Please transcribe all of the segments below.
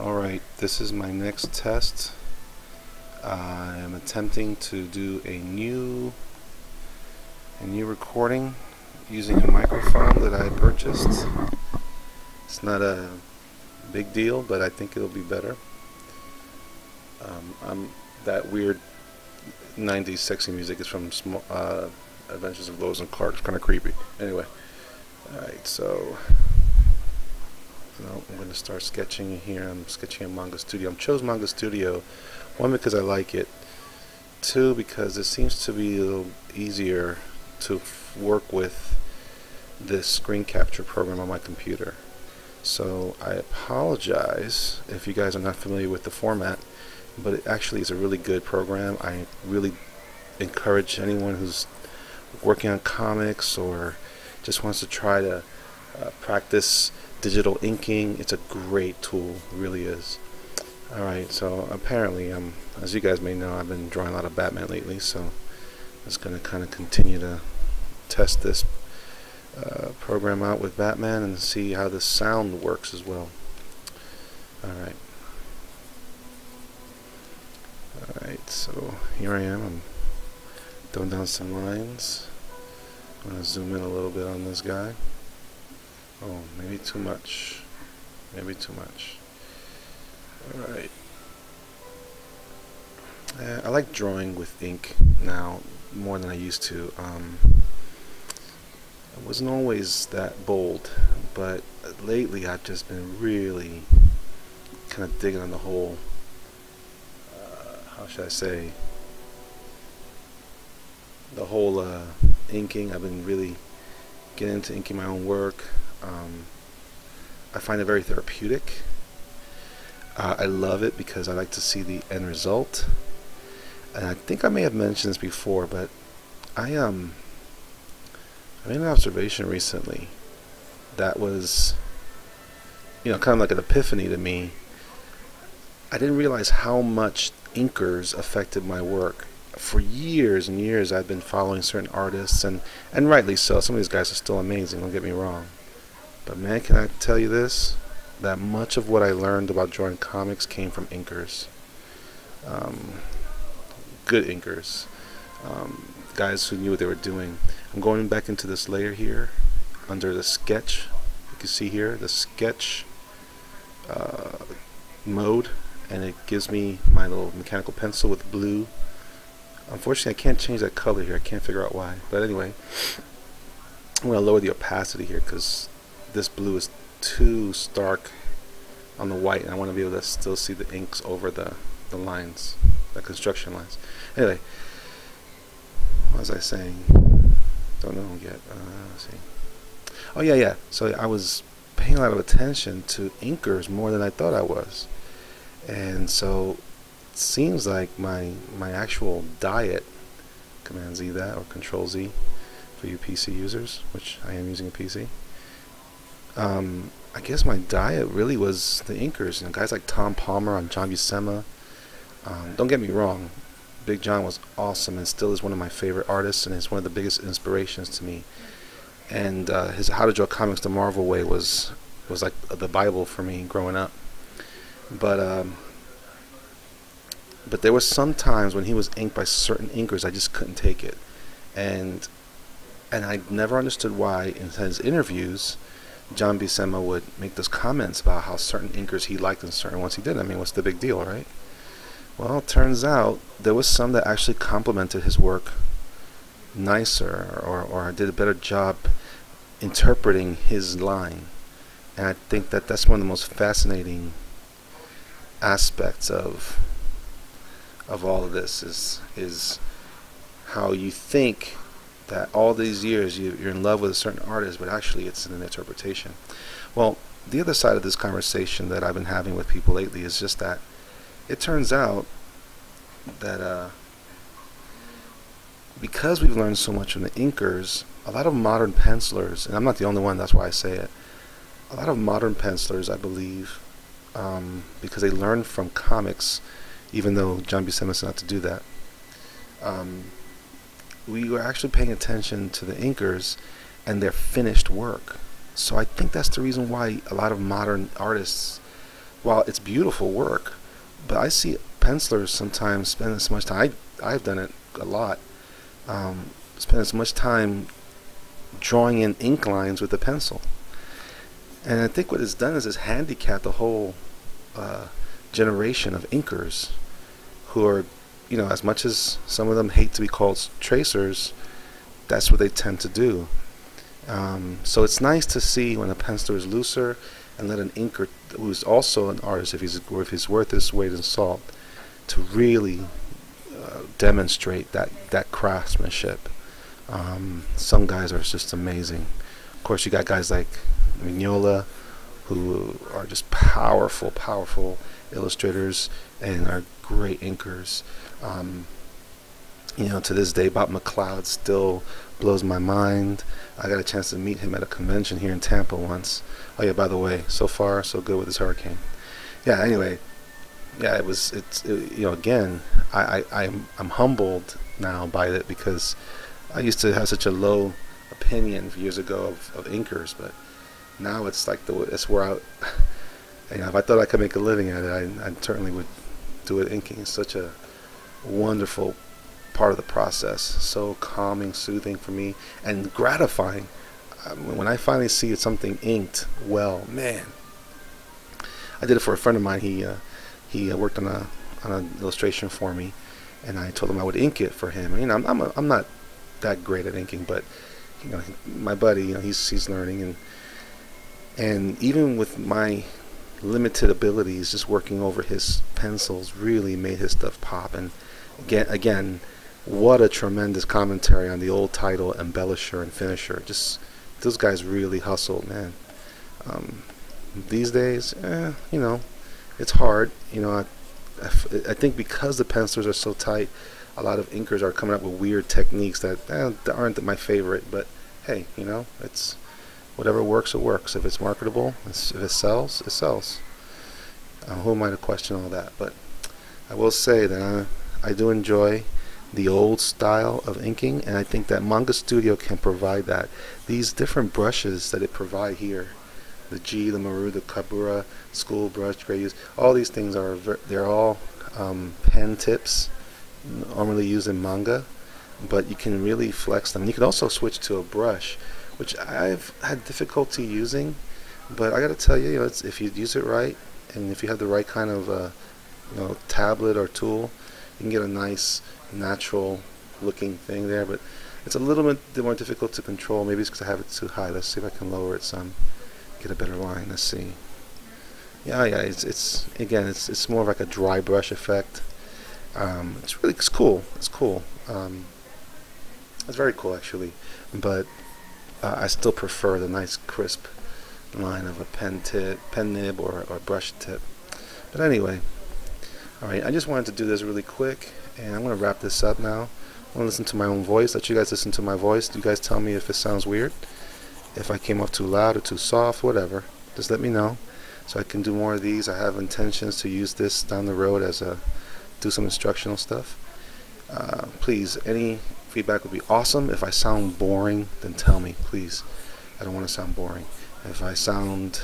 Alright, this is my next test. I am attempting to do a new recording using a microphone that I purchased. It's not a big deal, but I think it'll be better. That weird 90s sexy music is from Adventures of Lois and Clark. It's kind of creepy. Anyway, alright, so I'm going to start sketching here. I'm sketching in Manga Studio. I chose Manga Studio, one, because I like it, two, because it seems to be a little easier to work with this screen capture program on my computer. So I apologize if you guys are not familiar with the format, but it actually is a really good program. I really encourage anyone who's working on comics or just wants to try to practice digital inking. It's a great tool, it really is. Alright, so apparently, as you guys may know, I've been drawing a lot of Batman lately, so I'm just going to kind of continue to test this program out with Batman and see how the sound works as well. Alright. Alright, so here I am. I'm throwing down some lines. I'm going to zoom in a little bit on this guy. Oh, maybe too much. Maybe too much. Alright. I like drawing with ink now more than I used to. I wasn't always that bold, but lately I've just been really kind of digging on the whole, how should I say, the whole inking. I've been really getting into inking my own work. I find it very therapeutic. I love it because I like to see the end result. And I think I may have mentioned this before, but I made an observation recently that was, kind of like an epiphany to me. I didn't realize how much inkers affected my work. For years and years I've been following certain artists, and rightly so. Some of these guys are still amazing, don't get me wrong. But man, can I tell you this? That much of what I learned about drawing comics came from inkers. Good inkers. Guys who knew what they were doing. I'm going back into this layer here under the sketch. You can see here the sketch mode, and it gives me my little mechanical pencil with blue. Unfortunately, I can't change that color here. I can't figure out why. But anyway, I'm going to lower the opacity here because this blue is too stark on the white, and I want to be able to still see the inks over the lines, the construction lines. Anyway, what was I saying? Don't know yet. Let's see. Oh yeah. So I was paying a lot of attention to inkers more than I thought I was, and so it seems like my actual diet, Command Z that, or Control Z for you PC users, which I am using a PC. I guess my diet really was the inkers, guys like Tom Palmer on John Buscema. Don't get me wrong, Big John was awesome and still is one of my favorite artists, and is one of the biggest inspirations to me. And his How to Draw Comics the Marvel Way was like the Bible for me growing up. But there was some times when he was inked by certain inkers I just couldn't take it, and I never understood why. In his interviews, John Buscema would make those comments about how certain inkers he liked and certain ones he didn't. I mean, what's the big deal, right? Well, it turns out there was some that actually complimented his work nicer, or did a better job interpreting his line. And I think that that's one of the most fascinating aspects of all of this is how you think that all these years you're in love with a certain artist, but actually it's an interpretation. Well, the other side of this conversation that I've been having with people lately is just that it turns out that because we've learned so much from the inkers, a lot of modern pencilers, and I'm not the only one, that's why I say it, a lot of modern pencilers, I believe, because they learned from comics, even though John Buscema said not to do that, we were actually paying attention to the inkers and their finished work. So I think that's the reason why a lot of modern artists while it's beautiful work, but I see pencilers sometimes spend as much time. I've done it a lot. Spend as much time drawing in ink lines with the pencil, and I think what it's done is it's handicapped the whole generation of inkers who are, as much as some of them hate to be called tracers, that's what they tend to do. So it's nice to see when a penciler is looser and let an inker who's also an artist, if he's worth his weight in salt, to really demonstrate that craftsmanship. Some guys are just amazing. Of course, you got guys like Mignola, who are just powerful illustrators and are great inkers. To this day, Bob McLeod still blows my mind. I got a chance to meet him at a convention here in Tampa once. Oh yeah, by the way, so far so good with this hurricane. Yeah, anyway, yeah, again, I'm humbled now by it, because I used to have such a low opinion years ago of inkers, but now it's like it's where if I thought I could make a living at it, I certainly would do it. Inking is such a wonderful part of the process, so calming, soothing for me, and gratifying. When I finally see something inked well, man. I did it for a friend of mine. He worked on an illustration for me, and I told him I would ink it for him. And, I'm not that great at inking, but my buddy, he's learning, and even with my limited abilities, just working over his pencils really made his stuff pop. And again, what a tremendous commentary on the old title embellisher and finisher. Just those guys really hustled, man. These days, it's hard. I think because the pencilers are so tight, a lot of inkers are coming up with weird techniques that aren't my favorite. But hey, it's whatever works, it works. If it's marketable, if it sells, it sells. Who am I to question all that? But I will say that I do enjoy the old style of inking, and I think that Manga Studio can provide that. These different brushes that it provide here, the G, the Maru, the Kabura, school brush, gray use, all these things they're all pen tips normally used in manga, but you can really flex them. And you can also switch to a brush, which I've had difficulty using, but I got to tell you, if you use it right, and if you have the right kind of tablet or tool, you can get a nice natural looking thing there. But it's a little bit more difficult to control. Maybe it's because I have it too high. Let's see if I can lower it some, get a better line. Let's see. Yeah, it's more of like a dry brush effect. It's cool. It's cool. It's very cool, actually, but I still prefer the nice crisp line of a pen nib or brush tip. But anyway, alright, I just wanted to do this really quick, and I'm going to wrap this up now. I'm going to listen to my own voice, let you guys listen to my voice. You guys tell me if it sounds weird, if I came off too loud or too soft, whatever. Just let me know so I can do more of these. I have intentions to use this down the road do some instructional stuff. Please, any feedback would be awesome. If I sound boring, then tell me, please. I don't want to sound boring. If I sound,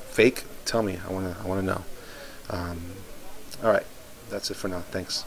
fake, tell me. I want to know. All right, that's it for now. Thanks.